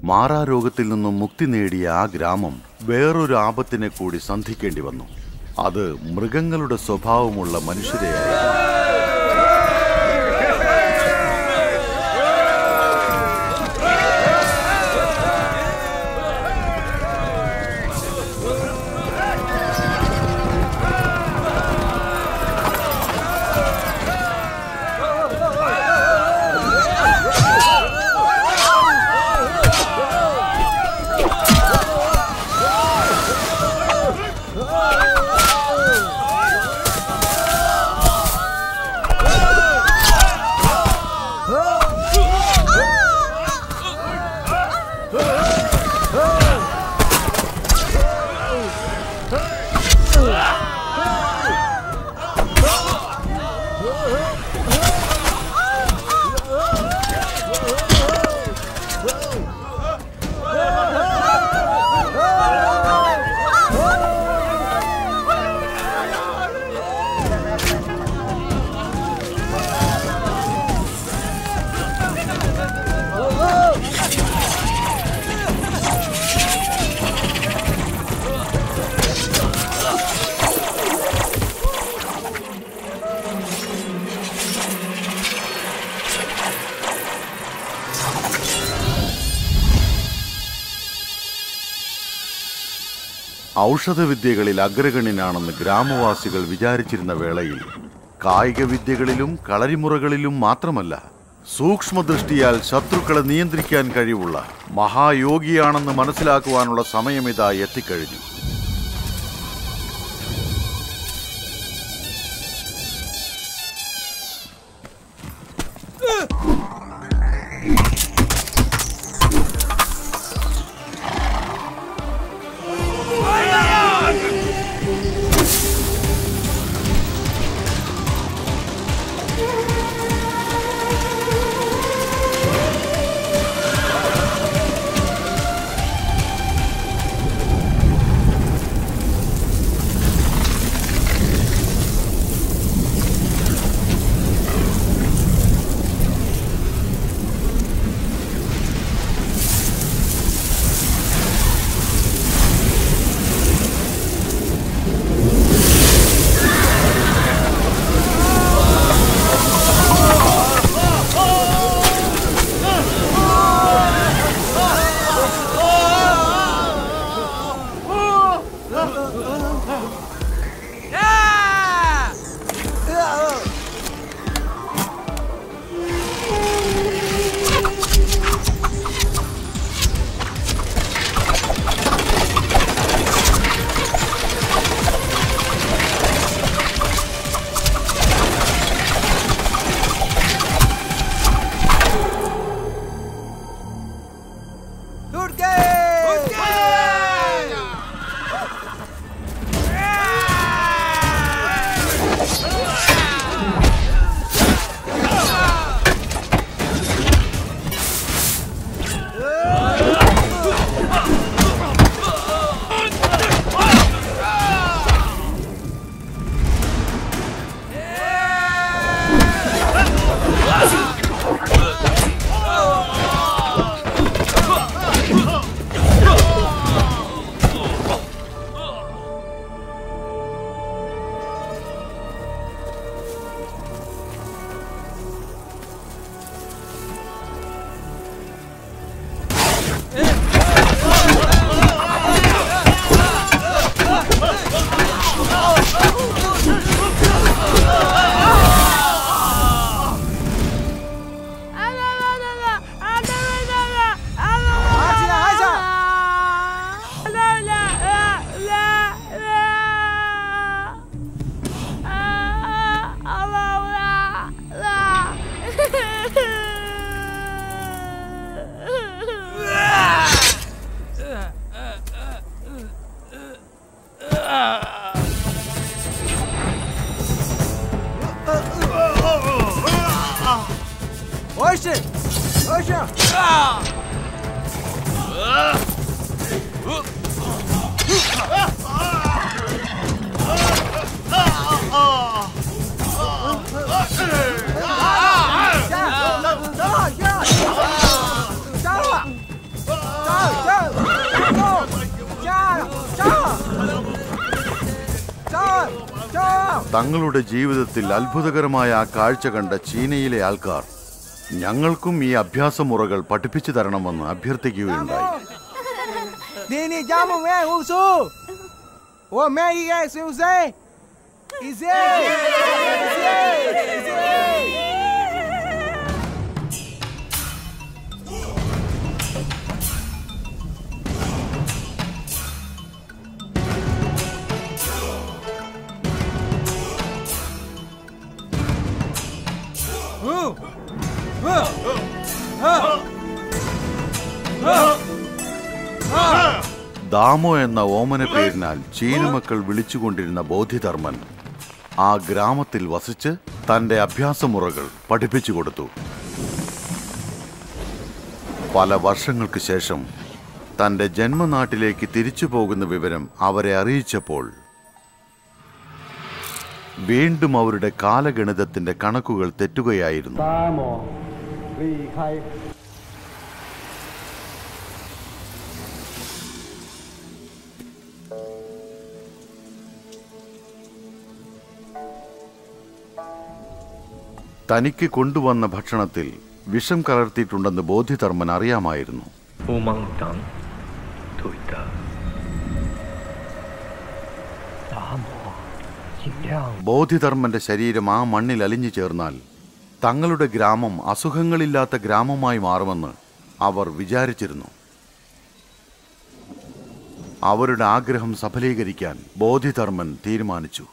മാറാരോഗത്തിൽ നിന്നും മുക്തി നേടിയ ആ ഗ്രാമം വേറൊരു ആപത്തിനെ കൂടി സന്ധിക്കേണ്ടി വന്നു. അത് മൃഗങ്ങളുടെ സ്വഭാവമുള്ള മനുഷ്യരെയായിരുന്നു. ഔഷധവിദ്യകളിൽ അഗ്രഗണ്യനാണെന്ന് ഗ്രാമവാസികൾ വിചാരിച്ചിരുന്ന വേളയിൽ കായിക വിദ്യകളിലും കളരിമുറകളിലും മാത്രമല്ല, സൂക്ഷ്മദൃഷ്ടിയാൽ ശത്രുക്കളെ നിയന്ത്രിക്കാൻ കഴിവുള്ള മഹായോഗിയാണെന്ന് മനസ്സിലാക്കുവാനുള്ള സമയമിതാ എത്തിക്കഴിഞ്ഞു. തങ്ങളുടെ ജീവിതത്തിൽ അത്ഭുതകരമായ ആ കാഴ്ച കണ്ട ചീനയിലെ ആൾക്കാർ ഞങ്ങൾക്കും ഈ അഭ്യാസമുറകൾ പഠിപ്പിച്ചു തരണമെന്ന് അഭ്യർത്ഥിക്കുകയുണ്ടായി. ദാമോ എന്ന ഓമന പേരിനാൽ ചീനമക്കൾ വിളിച്ചുകൊണ്ടിരുന്ന ബോധിധർമ്മൻ ആ ഗ്രാമത്തിൽ വസിച്ച് തന്റെ അഭ്യാസമുറകൾ പഠിപ്പിച്ചു കൊടുത്തു. പല വർഷങ്ങൾക്ക് ശേഷം തന്റെ ജന്മനാട്ടിലേക്ക് തിരിച്ചു പോകുന്ന വിവരം അവരെ അറിയിച്ചപ്പോൾ വീണ്ടും അവരുടെ കാലഗണിതത്തിന്റെ കണക്കുകൾ തെറ്റുകയായിരുന്നു. തനിക്ക് കൊണ്ടുവന്ന ഭക്ഷണത്തിൽ വിഷം കലർത്തിയിട്ടുണ്ടെന്ന് ബോധിധർമ്മൻ അറിയാമായിരുന്നു. ബോധിധർമ്മന്റെ ശരീരം ആ മണ്ണിൽ അലിഞ്ഞു ചേർന്നാൽ തങ്ങളുടെ ഗ്രാമം അസുഖങ്ങളില്ലാത്ത ഗ്രാമമായി മാറുമെന്ന് അവർ വിചാരിച്ചിരുന്നു. അവരുടെ ആഗ്രഹം സഫലീകരിക്കാൻ ബോധിധർമ്മൻ തീരുമാനിച്ചു.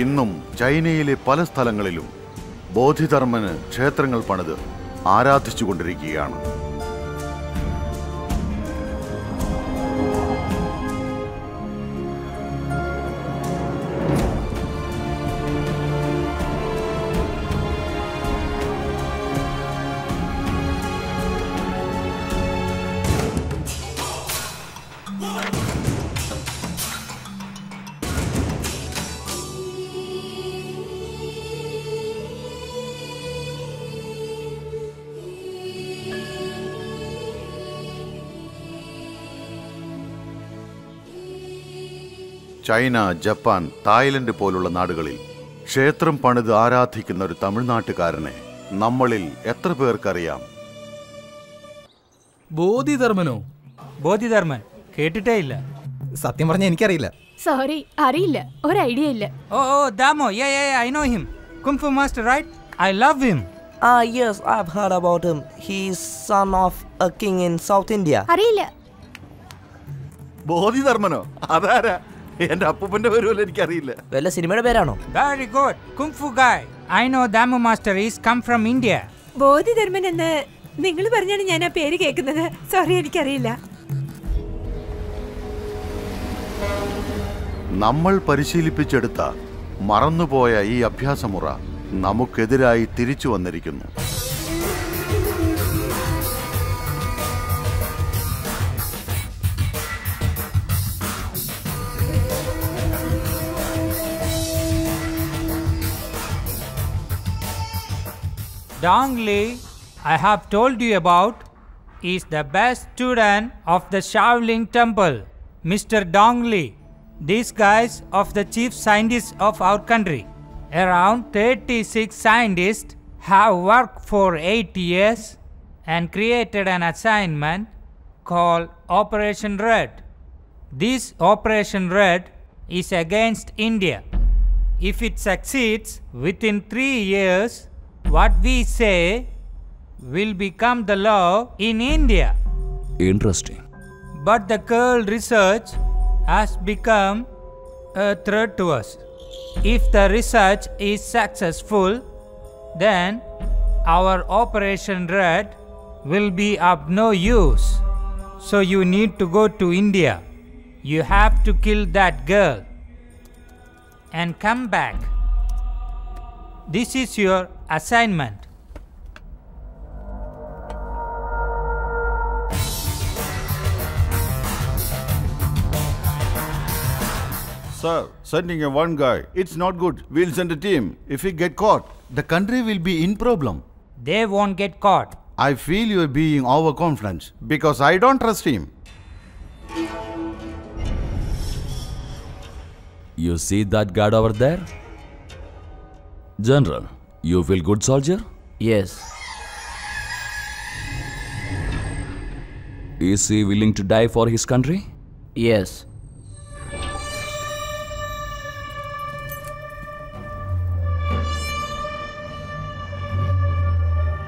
ഇന്നും ചൈനയിലെ പല സ്ഥലങ്ങളിലും ബോധിധർമ്മന് ക്ഷേത്രങ്ങൾ പണിത് ആരാധിച്ചുകൊണ്ടിരിക്കുകയാണ്. ചൈന, ജപ്പാൻ, തായ്ലൻഡ് പോലുള്ള നാടുകളിൽ ക്ഷേത്രം പണിത് ആരാധിക്കുന്ന ഒരു തമിഴ്നാട്ടുകാരനെ നമ്മളിൽ എത്ര പേർക്കറിയാം? ബോധിധർമ്മനോ? ബോധിധർമ്മൻ കേട്ടിട്ടേ ഇല്ല. സത്യം പറഞ്ഞ എനിക്കറിയില്ല. സോറി, അറിയില്ല, ഒരു ഐഡിയ ഇല്ല. ഓ Damoh, I know him. Kung Fu master, right? I love him. Yes, I've heard about him. He's son of a king in South India. അറിയില്ല. ബോധിധർമ്മനോ? അതാരാ? എന്റെ അപ്പൂപ്പന്റെ പേര് പോലും എനിക്കറിയില്ല. വല്ല സിനിമയുടെ പേരാണോ? Very good. Kung Fu guy. I know Damo master is come from India. Bodhidharma എന്ന് നിങ്ങൾ പറഞ്ഞാണ് ഞാൻ ആ പേര് കേൾക്കുന്നത്. സോറി, എനിക്കറിയില്ല. നമ്മൾ പരിശീലിപ്പിച്ചെടുത്ത മറന്നുപോയ ഈ അഭ്യാസമുറ നമുക്കെതിരായി തിരിച്ചു വന്നിരിക്കുന്നു. Dong Li, I have told you about, is the best student of the Shaolin Temple, Mr. Dong Li. these guys of the chief scientists of our country. Around 36 scientists have worked for 8 years and created an assignment called Operation Red. This Operation Red is against India. If it succeeds within 3 years, what we say will become the law in India. Interesting. But the curl research has become a threat to us. If the research is successful, then our Operation Red will be of no use. So you need to go to India. You have to kill that girl and come back. This is your assignment. Sir, sending a one guy, it's not good. We'll send a team. If we get caught, the country will be in problem. They won't get caught. I feel you're being overconfident because I don't trust him. You see that guard over there? General, you feel good, soldier? Yes. Is he willing to die for his country? Yes.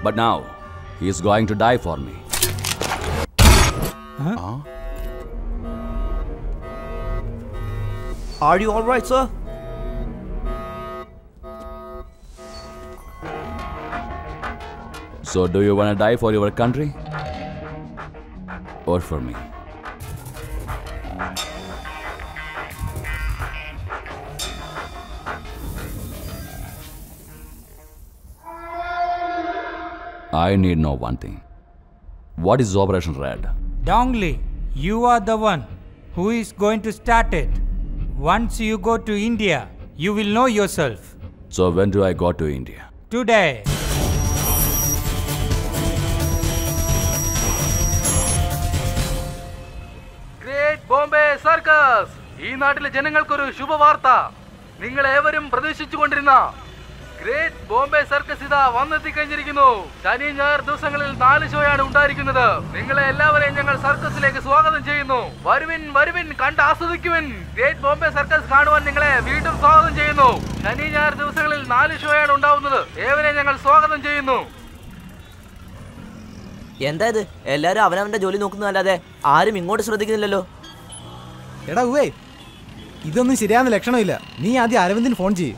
But now, he is going to die for me. Are you alright, sir? So do you want to die for your country? Or for me? I need know one thing. What is Operation Red? Dongli, you are the one who is going to start it. Once you go to India, you will know yourself. So when do I go to India? Today. Great Bombay circus. ഈ നാട്ടിലെ ജനങ്ങൾക്കൊരു ശുഭവാർത്ത. നിങ്ങളേവരും പ്രതീക്ഷിച്ചുകൊണ്ടിരുന്ന great Bombay circus ഇതാ വന്നെത്തിക്കഴിഞ്ഞിരിക്കുന്നു. ശനി ഞായർ ദിവസങ്ങളിൽ 4 ഷോയാണ് ഉണ്ടായിരിക്കുന്നത്. നിങ്ങളെ എല്ലാവരെയും ഞങ്ങൾ സർക്കസിലേക്ക് സ്വാഗതം ചെയ്യുന്നു. വരുവിൻ വരുവിൻ, കണ്ട് ആസ്വദിക്കുവിൻ. ഗ്രേറ്റ് ബോംബെ സർക്കസ് കാണുവാൻ നിങ്ങളെ വീണ്ടും സ്വാഗതം ചെയ്യുന്നു. ശനി ഞായർ ദിവസങ്ങളിൽ 4 ഷോയാണ് ഉണ്ടാവുന്നത്. ഏവരെയും ഞങ്ങൾ സ്വാഗതം ചെയ്യുന്നു. എന്താ ഇത്? എല്ലാരും അവനവന്റെ ജോലി നോക്കുന്നതല്ലാതെ ആരും ഇങ്ങോട്ട് ശ്രദ്ധിക്കുന്നില്ലല്ലോ. എടാ ഉവേ, ഇതൊന്നും ശരിയാവുന്ന ലക്ഷണമില്ല. നീ ആദ്യം അരവിന്ദിന് ഫോൺ ചെയ്യ്.